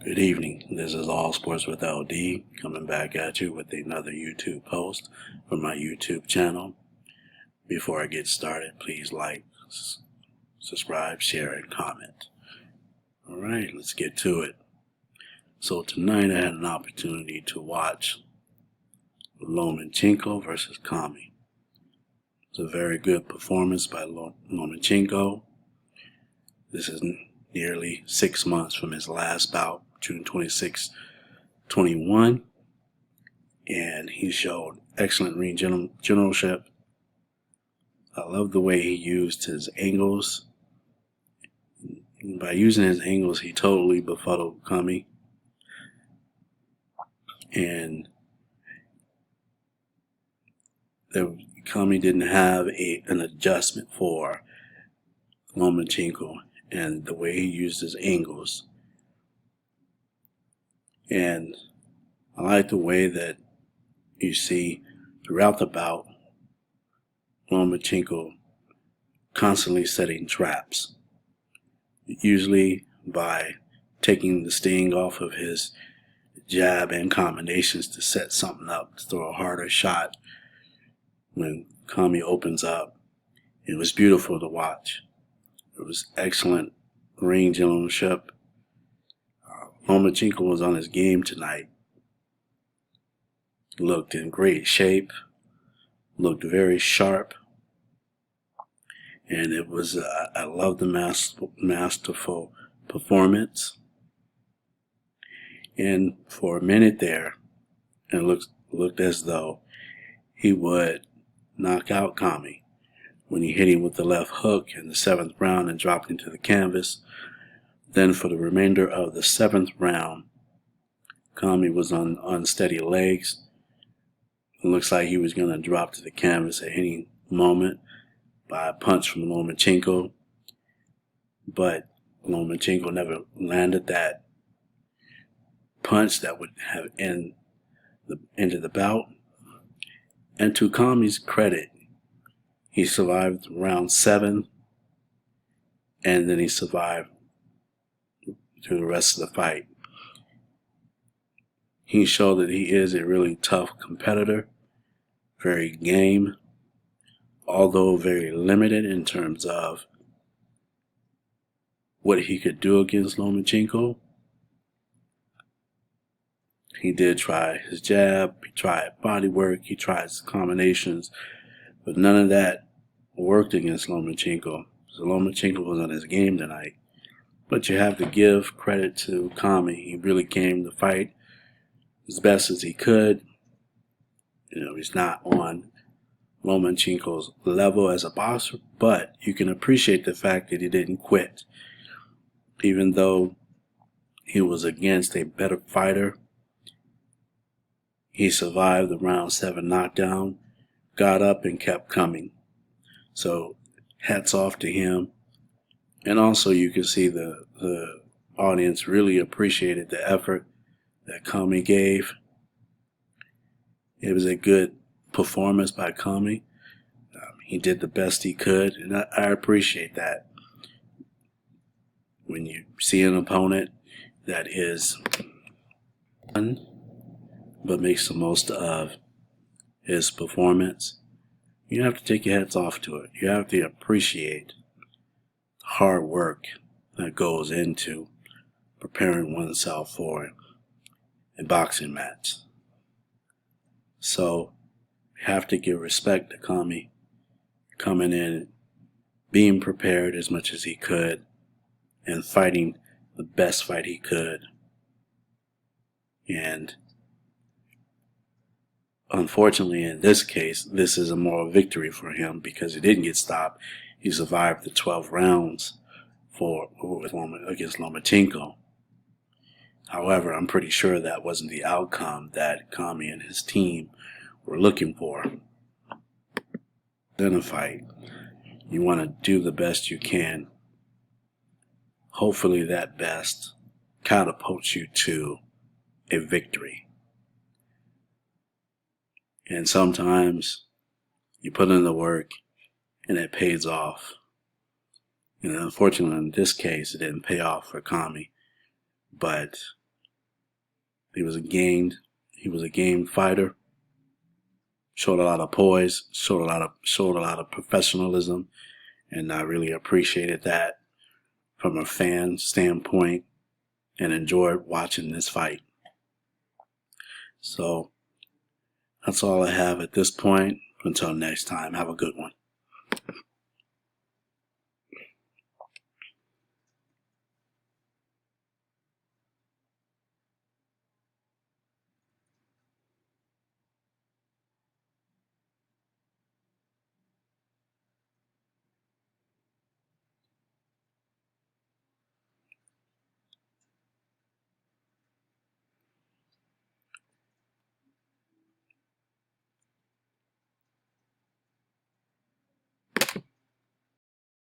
Good evening. This is All Sports with LD coming back at you with another YouTube post from my YouTube channel. Before I get started, please like, subscribe, share, and comment. Alright, let's get to it. So tonight I had an opportunity to watch Lomachenko versus Kami. It's a very good performance by Lomachenko. This is nearly 6 months from his last bout, June 26, 21, and he showed excellent ring generalship. I love the way he used his angles. By using his angles, he totally befuddled Kami, and Kami didn't have an adjustment for Lomachenko and the way he used his angles. And I like the way that you see throughout the bout Lomachenko constantly setting traps, usually by taking the sting off of his jab and combinations to set something up, to throw a harder shot when Kami opens up. It was beautiful to watch. It was excellent ring generalship. Lomachenko was on his game tonight. Looked in great shape. Looked very sharp. And it was, I love the masterful performance. And for a minute there, it looked as though he would knock out Kami when he hit him with the left hook in the 7th round and dropped into the canvas. Then for the remainder of the 7th round, Kami was on unsteady legs. It looks like he was going to drop to the canvas at any moment by a punch from Lomachenko. But Lomachenko never landed that punch that would have ended the bout. And to Kami's credit, he survived round 7, and then he survived through the rest of the fight. He showed that he is a really tough competitor, very game, although very limited in terms of what he could do against Lomachenko. He did try his jab, he tried body work, he tried combinations, but none of that worked against Lomachenko. So Lomachenko was on his game tonight. But you have to give credit to Kami. He really came to fight as best as he could. He's not on Lomachenko's level as a boxer, but you can appreciate the fact that he didn't quit. Even though he was against a better fighter, he survived the round 7 knockdown, got up and kept coming. So hats off to him. And also you can see the audience really appreciated the effort that Kami gave. It was a good performance by Kami. He did the best he could, and I appreciate that. When you see an opponent that is fun, but makes the most of his performance, you have to take your hats off to it. You have to appreciate hard work that goes into preparing oneself for a boxing match. So you have to give respect to Kami coming in, being prepared as much as he could, and fighting the best fight he could. And unfortunately, in this case, this is a moral victory for him because he didn't get stopped. He survived the 12 rounds against Lomachenko. However, I'm pretty sure that wasn't the outcome that Kami and his team were looking for. In a fight, you want to do the best you can. Hopefully that best catapults you to a victory. And sometimes you put in the work and it pays off. Unfortunately, in this case, it didn't pay off for Kami. But He was a game fighter. Showed a lot of poise. Showed a lot of professionalism, and I really appreciated that from a fan standpoint, and enjoyed watching this fight. So that's all I have at this point. Until next time, have a good one.